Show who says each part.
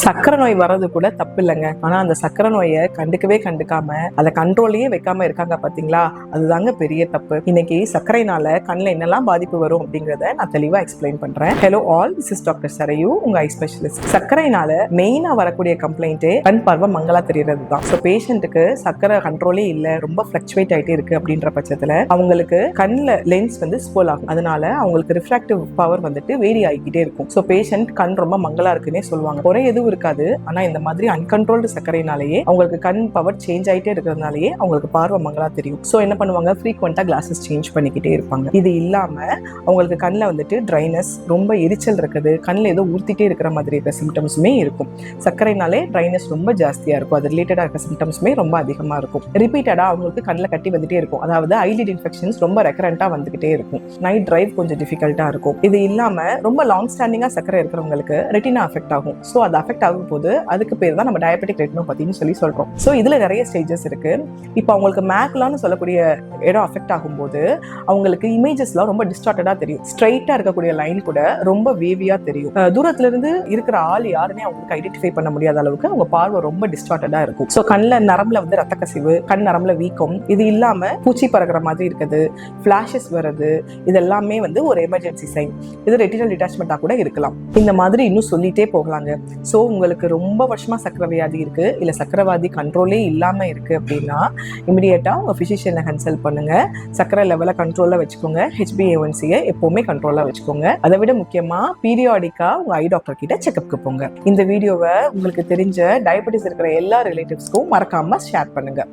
Speaker 1: சக்கரை நோய் வர்றது கூட தப்பு இல்லைங்க. ஆனா அந்த சக்கரை நோயை கண்டுக்காம அதை கண்ட்ரோலையே வைக்காம இருக்காங்க பாத்தீங்களா, அதுதாங்க பெரிய தப்பு. இன்னைக்கு சர்க்கரைனால கண்ணில் என்னெல்லாம் பாதிப்பு வரும் அப்படிங்கறத நான் தெளிவா எக்ஸ்பிளைன் பண்றேன். Hello all, this is doctor Sarayu, உங்க ஐ ஸ்பெஷலிஸ்ட். சர்க்கரைனால மெயினா வரக்கூடிய கம்ப்ளைண்ட்டே கண் பார்வை மங்களா தெரியறது தான். ஸோ பேஷண்ட்டுக்கு சர்க்கரை கண்ட்ரோலே இல்லை, ரொம்ப ஃபிளக்சுவேட் ஆகிட்டே இருக்கு அப்படின்ற பட்சத்துல அவங்களுக்கு கண்ணில் லென்ஸ் ஸ்போல் ஆகும். அதனால அவங்களுக்கு ரிஃப்ராக்டிவ் பவர் வேரி ஆகிக்கிட்டே இருக்கும். ஸோ பேஷண்ட் கண் ரொம்ப மங்களா இருக்குன்னே சொல்லுவாங்க. குறை எதுவும் இருக்காது. ஆனா இந்த மாதிரி அன்கண்ட்ரோல்டு சர்க்கரைனாலேயே அவங்களுக்கு கண் பவர் சேஞ்ச் ஆகிட்டே இருக்கிறதுனாலேயே அவங்களுக்கு பார்வை மங்களா தெரியும். ஸோ என்ன பண்ணுவாங்க, ஃப்ரீக்வெண்டா கிளாஸஸ் சேஞ்ச் பண்ணிக்கிட்டே இருப்பாங்க. இது இல்லாம அவங்களுக்கு கண்ணில் ட்ரைனஸ், ரொம்ப எரிச்சல் இருக்குது, கண்ணில் ஏதோ ஊர்த்திட்டே இருக்கிற மாதிரி இருக்கிற சிம்டம்ஸுமே இருக்கும். சர்க்கரைனாலே ட்ரைனஸ் ரொம்ப ஜாஸ்தியா இருக்கும். அது ரிலேட்டடா இருக்கிற சிம்டம்ஸுமே ரொம்ப அதிகமா இருக்கும். ரிப்பீட்டடா அவங்களுக்கு கண்ணில் கட்டி வந்துட்டே இருக்கும். அதாவது ஐலிட் இன்ஃபெக்ஷன்ஸ் ரொம்ப ரெக்கரண்டா வந்துகிட்டே இருக்கும். நைட் டிரைவ் கொஞ்சம் டிஃபிகல்ட்டா இருக்கும். இது இல்லாம ரொம்ப லாங் ஸ்டாண்டிங்கா சர்க்கரை இருக்கிறவங்களுக்கு ரெட்டினா அஃபெக்ட் ஆகும். ஸோ அது அஃபெக்ட் ஆகும் போது அதுக்கு பேர் தான் நம்ம டயபெட்டிக் ரெட்டினோபதின்னு சொல்றோம். ஸோ இதுல நிறைய ஸ்டேஜஸ் இருக்கு. இப்போ அவங்களுக்கு மேக்லான்னு சொல்லக்கூடிய இடம் அஃபெக்ட் ஆகும்போது அவங்களுக்கு இமேஜஸ்லாம் ரொம்ப டிஸ்டார்டடா தெரியும். ஸ்ட்ரைட்டா இருக்கக்கூடிய லைன் கூட ரொம்ப வேவியா தெரியும். தூரத்துல இருந்து இருக்கிற ஆள் யாருன்னே அவங்களுக்கு ஐடென்டிஃபை பண்ண முடியாத அளவுக்கு அவங்க பார்வை ரொம்ப டிஸ்டார்டடா இருக்கும். ஸோ கண்ணில் நரம்புல ரத்த கசிவு, கண் நரம்புல வீக்கம், இது இல்லாம பூச்சி பறக்கிற மாதிரி இருக்குது, ஃபிளாஷஸ் வருது, இதெல்லாமே ஒரு எமர்ஜென்சி சைன். இது ரெட்டினல் டிட்டாச்மெண்டா கூட இருக்கலாம். இந்த மாதிரி இன்னும் சொல்லிட்டே போகலாங்க. ஸோ உங்களுக்கு ரொம்ப வருஷமா சக்கரை வியாதி இருக்கு, இல்ல சக்கரவாதி கண்ட்ரோலே இல்லாம இருக்கு அப்படின்னா இமிடியேட்டா உங்க பிசிஷியனை கன்சல்ட் பண்ணுங்க. சக்கரை லெவலை கண்ட்ரோல்ல வச்சுக்கோங்க. HbA1c எப்பவுமே கண்ட்ரோல்ல வச்சுக்கோங்க. அதை விட முக்கியமா பீரியாடிக்கா உங்க ஐ டாக்டர் கிட்ட செக்அப்க்கு போங்க. இந்த வீடியோவை உங்களுக்கு தெரிஞ்ச டயபெட்டிஸ் இருக்கிற எல்லா ரிலேட்டிவ்ஸ்க்கும் மறக்காம ஷேர் பண்ணுங்க.